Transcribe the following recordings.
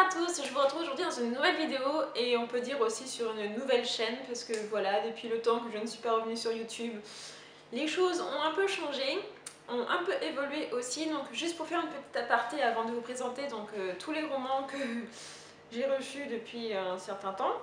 à tous, je vous retrouve aujourd'hui dans une nouvelle vidéo et on peut dire aussi sur une nouvelle chaîne parce que voilà, depuis le temps que je ne suis pas revenue sur YouTube, les choses ont un peu changé, ont un peu évolué aussi. Donc juste pour faire une petite aparté avant de vous présenter donc, tous les romans que j'ai reçus depuis un certain temps.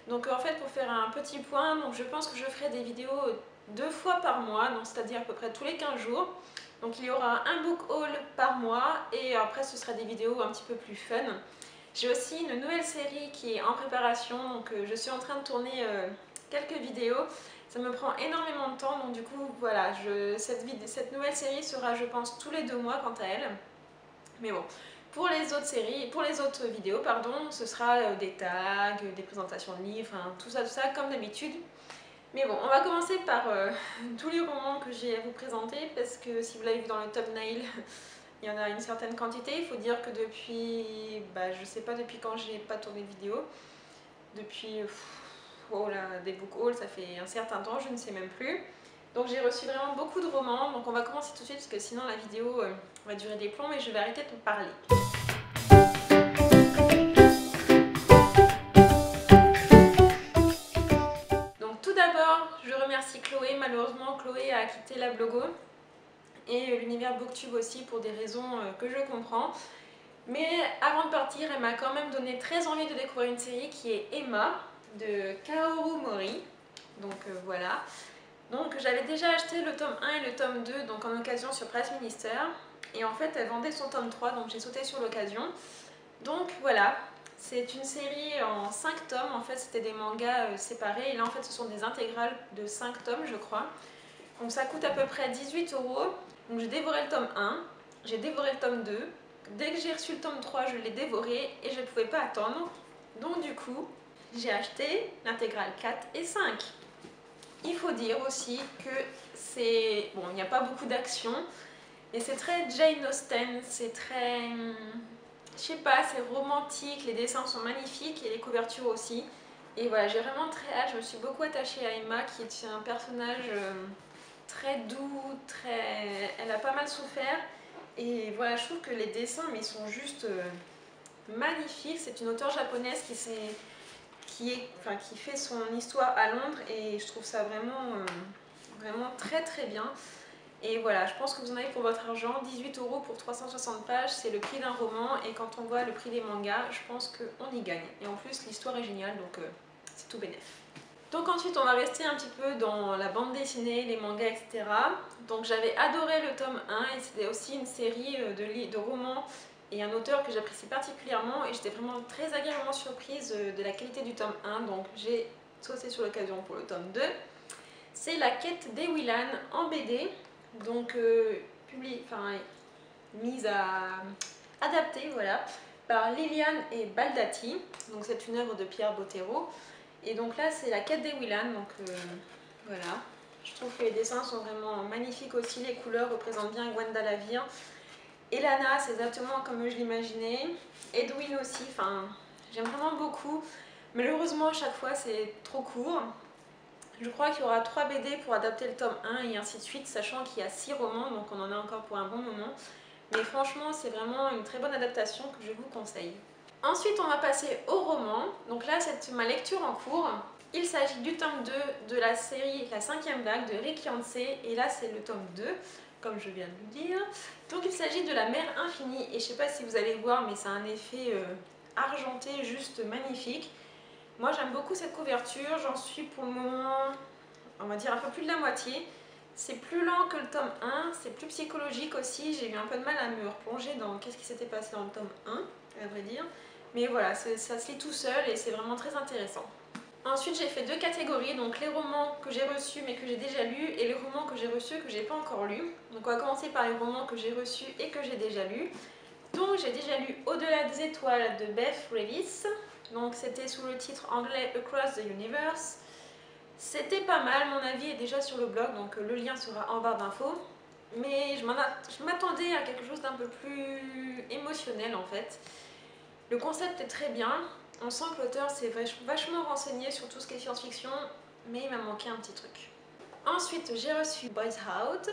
Donc en fait pour faire un petit point, donc je pense que je ferai des vidéos 2 fois par mois, donc c'est-à-dire à peu près tous les 15 jours. Donc il y aura un book haul par mois et après ce sera des vidéos un petit peu plus fun. J'ai aussi une nouvelle série qui est en préparation, donc je suis en train de tourner quelques vidéos. Ça me prend énormément de temps, donc du coup voilà, cette nouvelle série sera je pense tous les 2 mois quant à elle. Mais bon, pour les autres séries, pour les autres vidéos, pardon, ce sera des tags, des présentations de livres, hein, tout ça comme d'habitude. Mais bon, on va commencer par tous les romans que j'ai à vous présenter parce que si vous l'avez vu dans le thumbnail, il y en a une certaine quantité. Il faut dire que depuis, je sais pas depuis quand j'ai pas tourné de vidéo, depuis oh là, des book hauls, ça fait un certain temps, je ne sais même plus. Donc j'ai reçu vraiment beaucoup de romans, donc on va commencer tout de suite parce que sinon la vidéo va durer des plombs et je vais arrêter de vous parler. Tout d'abord, je remercie Chloé. Malheureusement, Chloé a quitté la blogo et l'univers Booktube aussi pour des raisons que je comprends. Mais avant de partir, elle m'a quand même donné très envie de découvrir une série qui est Emma de Kaoru Mori. Donc voilà. Donc j'avais déjà acheté le tome 1 et le tome 2 donc en occasion sur Press Minister. Et en fait, elle vendait son tome 3, donc j'ai sauté sur l'occasion. Donc voilà. C'est une série en 5 tomes, en fait c'était des mangas séparés et là en fait ce sont des intégrales de 5 tomes je crois. Donc ça coûte à peu près 18 €. Donc j'ai dévoré le tome 1, j'ai dévoré le tome 2. Dès que j'ai reçu le tome 3 je l'ai dévoré et je ne pouvais pas attendre. Donc du coup j'ai acheté l'intégrale 4 et 5. Il faut dire aussi que c'est... Bon, il n'y a pas beaucoup d'action, mais c'est très Jane Austen, c'est très... Je sais pas, c'est romantique, les dessins sont magnifiques et les couvertures aussi. Et voilà, j'ai vraiment très hâte, je me suis beaucoup attachée à Emma qui est un personnage très doux, elle a pas mal souffert. Et voilà, je trouve que les dessins mais ils sont juste magnifiques. C'est une auteure japonaise qui fait son histoire à Londres et je trouve ça vraiment très très bien. Et voilà, je pense que vous en avez pour votre argent. 18 € pour 360 pages, c'est le prix d'un roman. Et quand on voit le prix des mangas, je pense qu'on y gagne. Et en plus, l'histoire est géniale, donc c'est tout bénef. Donc ensuite, on va rester un petit peu dans la bande dessinée, les mangas, etc. Donc j'avais adoré le tome 1 et c'était aussi une série de romans et un auteur que j'apprécie particulièrement. Et j'étais vraiment très agréablement surprise de la qualité du tome 1. Donc j'ai sauté sur l'occasion pour le tome 2. C'est La quête des Willan en BD. Donc mise à adapter voilà, par Liliane et Baldati. Donc c'est une œuvre de Pierre Bottero. Et donc là c'est La quête des Willan. Donc voilà. Je trouve que les dessins sont vraiment magnifiques aussi. Les couleurs représentent bien Gwenda Lavire. Elana, c'est exactement comme je l'imaginais. Edwin aussi. Enfin, j'aime vraiment beaucoup. Malheureusement, à chaque fois, c'est trop court. Je crois qu'il y aura 3 BD pour adapter le tome 1 et ainsi de suite, sachant qu'il y a 6 romans, donc on en a encore pour un bon moment. Mais franchement, c'est vraiment une très bonne adaptation que je vous conseille. Ensuite, on va passer au roman. Donc là, c'est ma lecture en cours. Il s'agit du tome 2 de la série La 5e vague de Rick Yancey. Et là, c'est le tome 2, comme je viens de le dire. Donc il s'agit de la mer infinie. Et je ne sais pas si vous allez voir, mais c'est un effet argenté juste magnifique. Moi j'aime beaucoup cette couverture, j'en suis pour le moment, on va dire un peu plus de la moitié. C'est plus lent que le tome 1, c'est plus psychologique aussi, j'ai eu un peu de mal à me replonger dans qu'est-ce qui s'était passé dans le tome 1, à vrai dire. Mais voilà, ça se lit tout seul et c'est vraiment très intéressant. Ensuite j'ai fait 2 catégories, donc les romans que j'ai reçus mais que j'ai déjà lus et les romans que j'ai reçus que j'ai pas encore lus. Donc on va commencer par les romans que j'ai reçus et que j'ai déjà lus. Donc j'ai déjà lu Au-delà des étoiles de Beth Revis. Donc c'était sous le titre anglais Across the Universe. C'était pas mal, mon avis est déjà sur le blog, donc le lien sera en barre d'infos. Mais je m'attendais à quelque chose d'un peu plus émotionnel en fait. Le concept est très bien, on sent que l'auteur s'est vachement renseigné sur tout ce qui est science-fiction, mais il m'a manqué un petit truc. Ensuite j'ai reçu Boys Out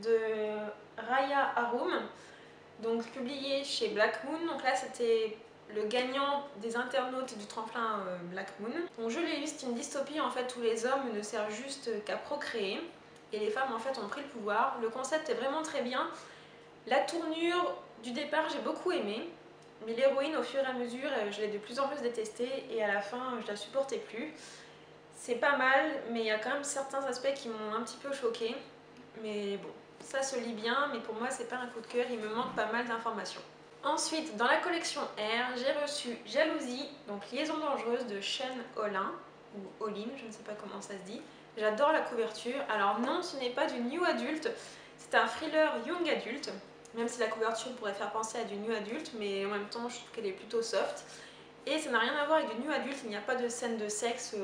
de Raya Harum, donc publié chez Black Moon. Donc là c'était le gagnant des internautes du tremplin Black Moon. Donc je l'ai lu, c'est une dystopie en fait où les hommes ne servent juste qu'à procréer et les femmes en fait ont pris le pouvoir. Le concept est vraiment très bien. La tournure du départ j'ai beaucoup aimé, mais l'héroïne au fur et à mesure je l'ai de plus en plus détestée et à la fin je la supportais plus. C'est pas mal, mais il y a quand même certains aspects qui m'ont un petit peu choquée. Mais bon, ça se lit bien, mais pour moi c'est pas un coup de cœur, il me manque pas mal d'informations. Ensuite, dans la collection R, j'ai reçu Jalousie, donc Liaison dangereuse de Shane Olin, ou Olin, je ne sais pas comment ça se dit. J'adore la couverture. Alors non, ce n'est pas du new adulte, c'est un thriller young adulte, même si la couverture pourrait faire penser à du new adulte, mais en même temps je trouve qu'elle est plutôt soft. Et ça n'a rien à voir avec du new adulte, il n'y a pas de scène de sexe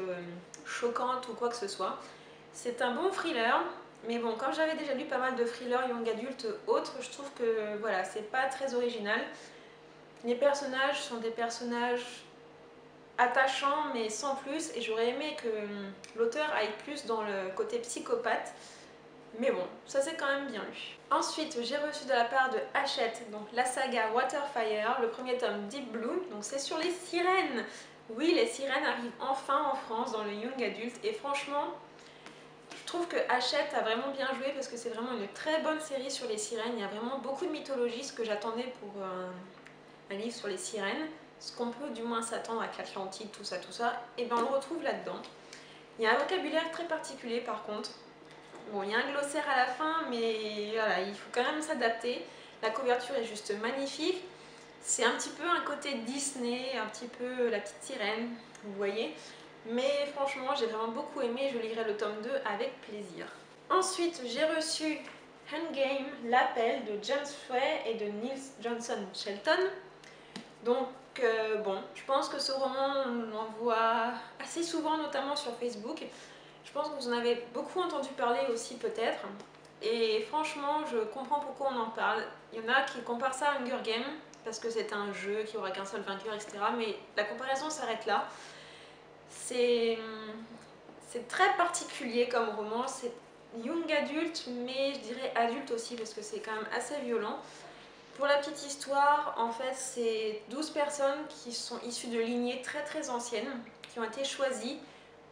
choquante ou quoi que ce soit. C'est un bon thriller, mais bon, comme j'avais déjà lu pas mal de thrillers young adultes autres, je trouve que voilà, c'est pas très original. Les personnages sont des personnages attachants, mais sans plus, et j'aurais aimé que l'auteur aille plus dans le côté psychopathe. Mais bon, ça c'est quand même bien lu. Ensuite, j'ai reçu de la part de Hachette, donc la saga Waterfire, le premier tome Deep Blue, donc c'est sur les sirènes. Oui, les sirènes arrivent enfin en France dans le young adulte, et franchement, je trouve que Hachette a vraiment bien joué parce que c'est vraiment une très bonne série sur les sirènes. Il y a vraiment beaucoup de mythologie, ce que j'attendais pour un livre sur les sirènes, ce qu'on peut du moins s'attendre avec l'Atlantide, tout ça, et bien on le retrouve là-dedans. Il y a un vocabulaire très particulier par contre. Bon, il y a un glossaire à la fin, mais voilà, il faut quand même s'adapter. La couverture est juste magnifique. C'est un petit peu un côté Disney, un petit peu la petite sirène, vous voyez. Mais franchement, j'ai vraiment beaucoup aimé, je lirai le tome 2 avec plaisir. Ensuite, j'ai reçu Endgame, l'appel de James Frey et de Niels Johnson Shelton. Donc bon, je pense que ce roman, on en voit assez souvent, notamment sur Facebook. Je pense que vous en avez beaucoup entendu parler aussi peut-être. Et franchement, je comprends pourquoi on en parle. Il y en a qui comparent ça à Hunger Games, parce que c'est un jeu qui aura qu'un seul vainqueur, etc. Mais la comparaison s'arrête là. C'est très particulier comme roman. C'est young adulte, mais je dirais adulte aussi, parce que c'est quand même assez violent. Pour la petite histoire, en fait, c'est 12 personnes qui sont issues de lignées très très anciennes, qui ont été choisies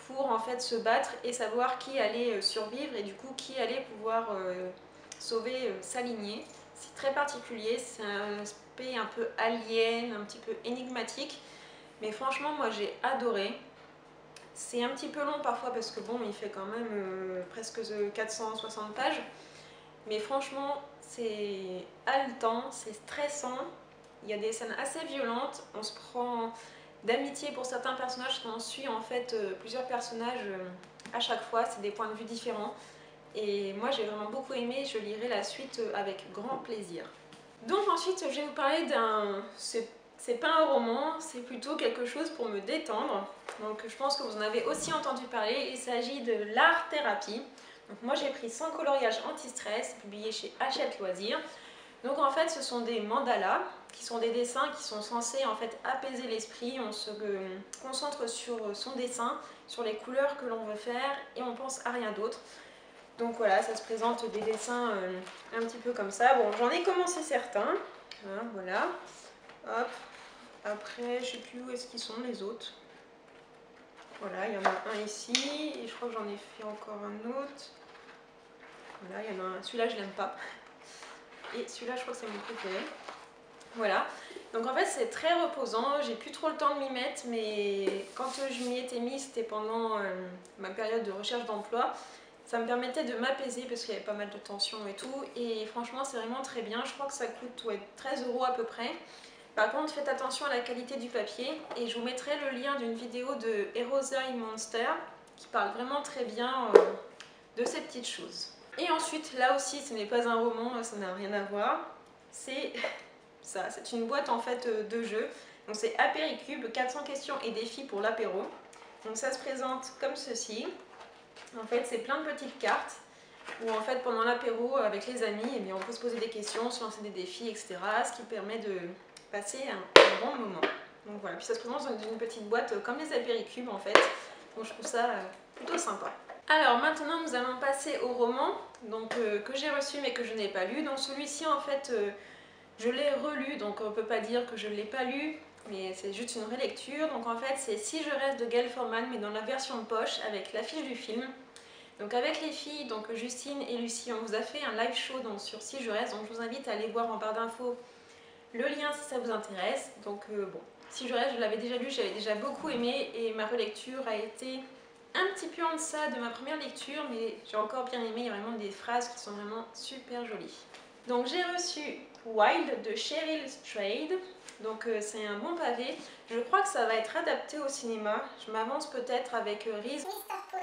pour en fait se battre et savoir qui allait survivre et du coup qui allait pouvoir sauver sa lignée. C'est très particulier, c'est un aspect un peu alien, un petit peu énigmatique, mais franchement moi j'ai adoré. C'est un petit peu long parfois parce que bon, il fait quand même presque 460 pages, mais franchement c'est haletant, c'est stressant, il y a des scènes assez violentes, on se prend d'amitié pour certains personnages, qu'on suit en fait plusieurs personnages à chaque fois, c'est des points de vue différents. Et moi j'ai vraiment beaucoup aimé, je lirai la suite avec grand plaisir. Donc ensuite je vais vous parler d'un... C'est pas un roman, c'est plutôt quelque chose pour me détendre. Donc je pense que vous en avez aussi entendu parler, il s'agit de l'art thérapie. Donc moi j'ai pris Sans coloriage anti-stress, publié chez Hachette Loisirs. Donc en fait ce sont des mandalas qui sont des dessins qui sont censés en fait apaiser l'esprit. On se concentre sur son dessin, sur les couleurs que l'on veut faire et on pense à rien d'autre. Donc voilà, ça se présente des dessins un petit peu comme ça. Bon, j'en ai commencé certains, hein, voilà. Hop. Après, je sais plus où est-ce qu'ils sont les autres. Voilà, il y en a un ici et je crois que j'en ai fait encore un autre. Voilà, il y en a un. Celui-là je l'aime pas. Et celui-là je crois que c'est mon préféré. Voilà, donc en fait c'est très reposant, j'ai plus trop le temps de m'y mettre, mais quand je m'y étais mise c'était pendant ma période de recherche d'emploi. Ça me permettait de m'apaiser parce qu'il y avait pas mal de tension et tout, et franchement c'est vraiment très bien. Je crois que ça coûte 13 € à peu près. Par contre faites attention à la qualité du papier, et je vous mettrai le lien d'une vidéo de Erosai Monster qui parle vraiment très bien de ces petites choses. Et ensuite là aussi ce n'est pas un roman, ça n'a rien à voir, c'est... ça, c'est une boîte en fait de jeux. Donc c'est Apéricube, 400 questions et défis pour l'apéro. Donc ça se présente comme ceci. En fait c'est plein de petites cartes où en fait pendant l'apéro avec les amis, eh bien, on peut se poser des questions, se lancer des défis, etc. Ce qui permet de passer un bon moment. Donc voilà, puis ça se présente dans une petite boîte comme les Apéricubes en fait. Donc je trouve ça plutôt sympa. Alors maintenant nous allons passer au roman donc, que j'ai reçu mais que je n'ai pas lu. Donc celui-ci en fait... je l'ai relu, donc on ne peut pas dire que je ne l'ai pas lu. mais c'est juste une relecture. Donc en fait c'est Si je reste de Gail Forman, mais dans la version poche avec l'affiche du film. Donc avec les filles, donc Justine et Lucie, on vous a fait un live show donc, sur Si je reste, donc je vous invite à aller voir en barre d'infos le lien si ça vous intéresse. Donc bon, Si je reste, je l'avais déjà lu, j'avais déjà beaucoup aimé et ma relecture a été un petit peu en deçà de ma première lecture, mais j'ai encore bien aimé, il y a vraiment des phrases qui sont vraiment super jolies. Donc j'ai reçu Wild de Cheryl Strayed, donc c'est un bon pavé. Je crois que ça va être adapté au cinéma, je m'avance peut-être avec Reese Witherspoon.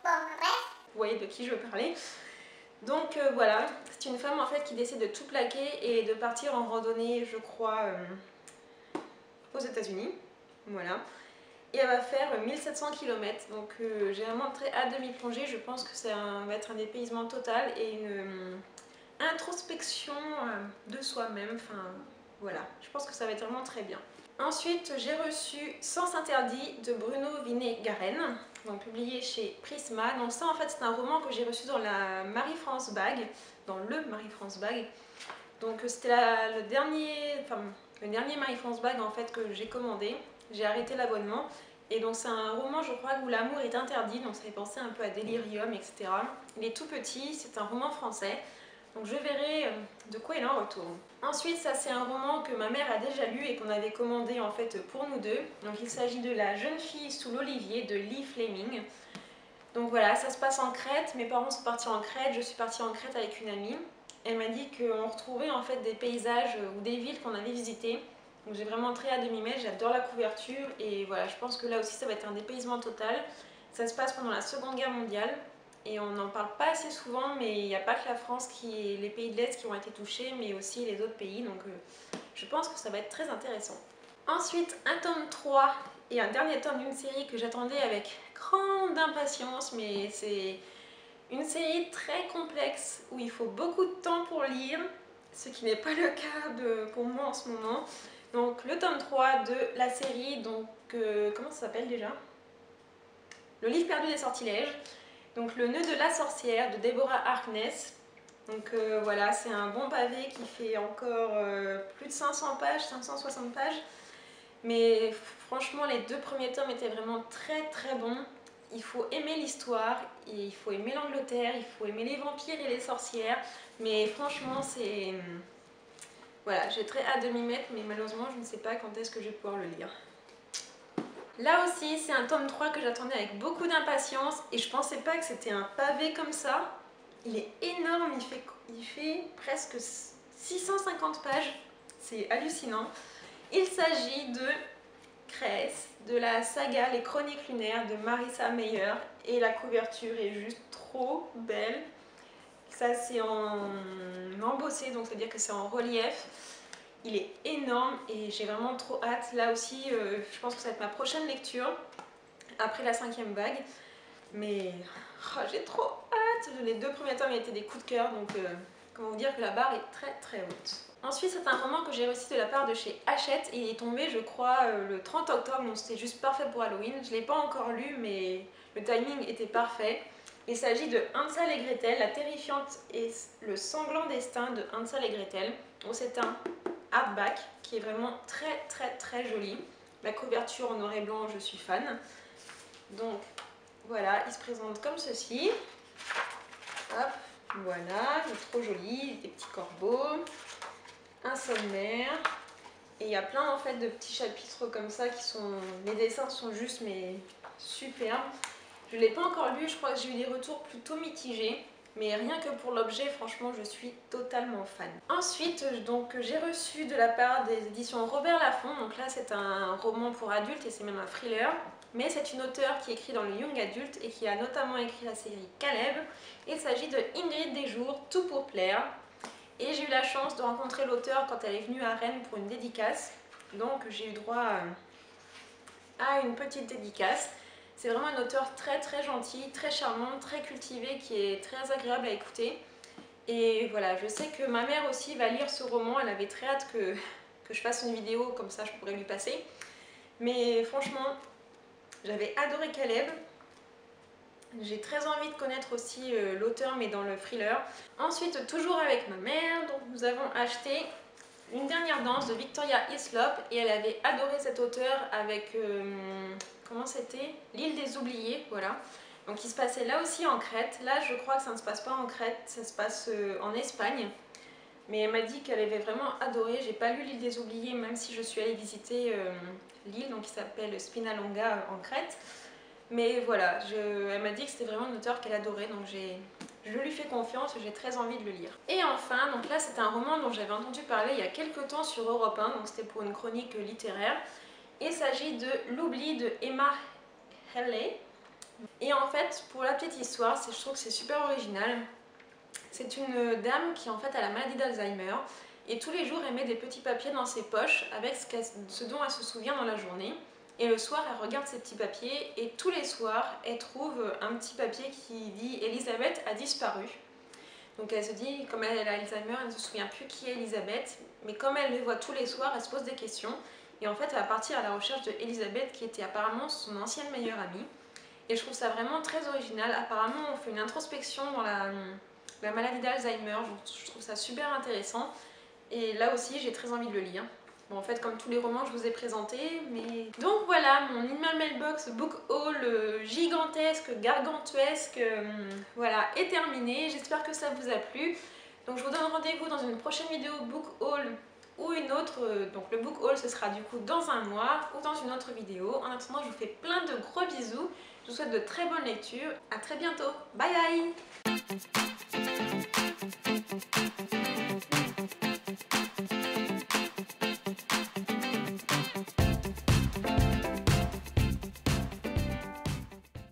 Bon, bref. Vous voyez de qui je veux parler. Donc voilà, c'est une femme en fait qui décide de tout plaquer et de partir en randonnée, je crois, aux États-Unis. Voilà. Et elle va faire 1700 km. Donc j'ai vraiment très hâte de m'y plonger. Je pense que ça va être un dépaysement total et une introspection de soi-même. Enfin voilà, je pense que ça va être vraiment très bien. Ensuite, j'ai reçu Sens interdit de Bruno Vinet-Garenne, donc publié chez Prisma. Donc ça, en fait, c'est un roman que j'ai reçu dans la Marie-France Bag, dans le Marie-France Bag. Donc c'était le dernier Marie-France Bag en fait que j'ai commandé. J'ai arrêté l'abonnement. Et donc c'est un roman, je crois, où l'amour est interdit. Donc ça fait penser un peu à Délirium, etc. Il est tout petit, c'est un roman français. Donc je verrai de quoi il en retourne. Ensuite, ça c'est un roman que ma mère a déjà lu et qu'on avait commandé en fait pour nous deux. Donc il s'agit de La jeune fille sous l'olivier de Lee Fleming. Donc voilà, ça se passe en Crète, mes parents sont partis en Crète, je suis partie en Crète avec une amie. Elle m'a dit qu'on retrouvait en fait des paysages ou des villes qu'on avait visitées. Donc j'ai vraiment très hâte de m'y mettre, j'adore la couverture et voilà, je pense que là aussi ça va être un dépaysement total. Ça se passe pendant la Seconde Guerre mondiale. Et on n'en parle pas assez souvent, mais il n'y a pas que la France, les pays de l'Est qui ont été touchés, mais aussi les autres pays, donc je pense que ça va être très intéressant. Ensuite, un tome 3 et un dernier tome d'une série que j'attendais avec grande impatience, mais c'est une série très complexe où il faut beaucoup de temps pour lire, ce qui n'est pas le cas pour moi en ce moment. Donc le tome 3 de la série, donc comment ça s'appelle déjà? Le livre perdu des sortilèges. Donc Le nœud de la sorcière de Deborah Harkness. Donc voilà, c'est un bon pavé qui fait encore plus de 500 pages, 560 pages. Mais franchement, les deux premiers tomes étaient vraiment très très bons. Il faut aimer l'histoire, il faut aimer l'Angleterre, il faut aimer les vampires et les sorcières. Mais franchement, c'est... Voilà, j'ai très hâte de m'y mettre, mais malheureusement, je ne sais pas quand est-ce que je vais pouvoir le lire. Là aussi, c'est un tome 3 que j'attendais avec beaucoup d'impatience et je pensais pas que c'était un pavé comme ça. Il est énorme, il fait presque 650 pages, c'est hallucinant. Il s'agit de Cress, de la saga Les Chroniques lunaires de Marissa Meyer et la couverture est juste trop belle. Ça c'est en embossé, donc c'est-à-dire que c'est en relief. Il est énorme et j'ai vraiment trop hâte. Là aussi, je pense que ça va être ma prochaine lecture, après la 5e vague. Mais oh, j'ai trop hâte. Les deux premiers tomes étaient des coups de cœur, donc comment vous dire que la barre est très très haute. Ensuite, c'est un roman que j'ai reçu de la part de chez Hachette et il est tombé, je crois, le 30 octobre, donc c'était juste parfait pour Halloween. Je ne l'ai pas encore lu, mais le timing était parfait. Il s'agit de Hansel et Gretel, la terrifiante et le sanglant destin de Hansel et Gretel. C'est un hardback qui est vraiment très très très joli. La couverture en noir et blanc, je suis fan. Donc voilà, il se présente comme ceci. Hop, voilà, il est trop joli, des petits corbeaux, un sommaire. Et il y a plein en fait de petits chapitres comme ça qui sont... Les dessins sont juste mais superbes. Je ne l'ai pas encore lu, je crois que j'ai eu des retours plutôt mitigés. Mais rien que pour l'objet, franchement, je suis totalement fan. Ensuite, donc, j'ai reçu de la part des éditions Robert Laffont. Donc là, c'est un roman pour adultes et c'est même un thriller. Mais c'est une auteure qui écrit dans le young adulte et qui a notamment écrit la série Caleb. Il s'agit de Ingrid Desjours, Tout pour plaire. Et j'ai eu la chance de rencontrer l'auteure quand elle est venue à Rennes pour une dédicace. Donc j'ai eu droit à une petite dédicace. C'est vraiment une auteure très très gentille, très charmante, très cultivée, qui est très agréable à écouter. Et voilà, je sais que ma mère aussi va lire ce roman, elle avait très hâte que je fasse une vidéo, comme ça je pourrais lui passer. Mais franchement, j'avais adoré Caleb. J'ai très envie de connaître aussi l'auteur, mais dans le thriller. Ensuite, toujours avec ma mère, donc nous avons acheté Une dernière danse de Victoria Hislop, et elle avait adoré cet auteur avec, comment c'était, L'île des oubliés, voilà. Donc il se passait là aussi en Crète. Là je crois que ça ne se passe pas en Crète, ça se passe en Espagne. Mais elle m'a dit qu'elle avait vraiment adoré. J'ai pas lu L'île des oubliés, même si je suis allée visiter l'île, donc qui s'appelle Spinalonga en Crète. Mais voilà, elle m'a dit que c'était vraiment un auteur qu'elle adorait, donc je lui fais confiance, j'ai très envie de le lire. Et enfin, donc là c'est un roman dont j'avais entendu parler il y a quelques temps sur Europe 1, donc c'était pour une chronique littéraire. Il s'agit de L'oubli de Emma Henley. Et en fait, pour la petite histoire, je trouve que c'est super original. C'est une dame qui en fait a la maladie d'Alzheimer, et tous les jours elle met des petits papiers dans ses poches avec ce dont elle se souvient dans la journée. Et le soir, elle regarde ces petits papiers et tous les soirs, elle trouve un petit papier qui dit « Elisabeth a disparu ». Donc elle se dit, comme elle a Alzheimer, elle ne se souvient plus qui est Elisabeth, mais comme elle le voit tous les soirs, elle se pose des questions. Et en fait, elle va partir à la recherche de Elisabeth, qui était apparemment son ancienne meilleure amie. Et je trouve ça vraiment très original. Apparemment, on fait une introspection dans la maladie d'Alzheimer. Je trouve ça super intéressant. Et là aussi, j'ai très envie de le lire. Bon, en fait, comme tous les romans que je vous ai présentés, mais... Donc voilà, mon In My Mailbox Book Haul gigantesque, gargantuesque, voilà, est terminé. J'espère que ça vous a plu. Donc je vous donne rendez-vous dans une prochaine vidéo Book Haul ou une autre. Donc le Book Haul, ce sera du coup dans un mois ou dans une autre vidéo. En attendant, je vous fais plein de gros bisous. Je vous souhaite de très bonnes lectures. À très bientôt. Bye bye!